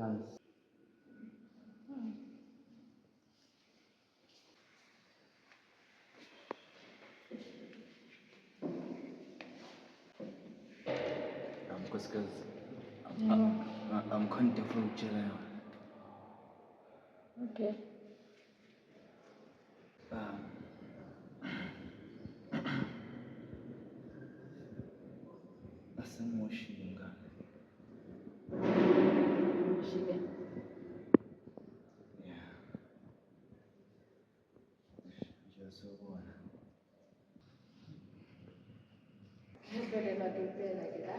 phansi. Nkosikazi, amkhona into efuna ukutshela yona. Okay. Asengimoshile ingane. Shike. Yeah. Nje sobona. Ngivele bakupela ke la.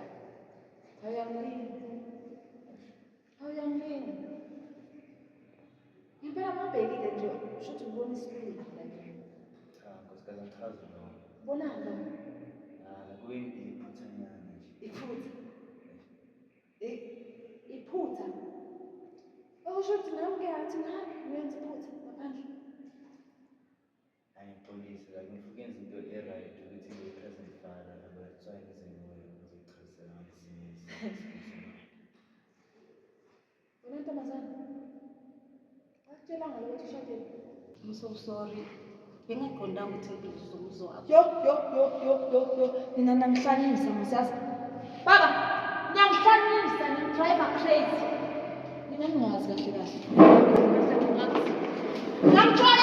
Awuyangini. Impela mabhekile nje shothi ubona isipili la nje. Cha, nkosikazi ngichaza lo. Bonani lo? Kuyiphuthanyana nje. Iphutha. Iphutha. Shothi nami ke athi ngani ngenza iphutha ngaphandle. Angixolise la ngifukenza into e-right ukuthi ngiyipresent file but that's why ngizoyichazela ngesinye. Wena ntombazane. Akutshela ukuthi ushadile. I'm so sorry. Bengaqondanga ukuthi uzokuzwa. Yo. Mina namhlanyisa msazi. Baba, ngiyahlanyisa ngidriver crazy. Mina ngingazi kahle. Ngiyamthola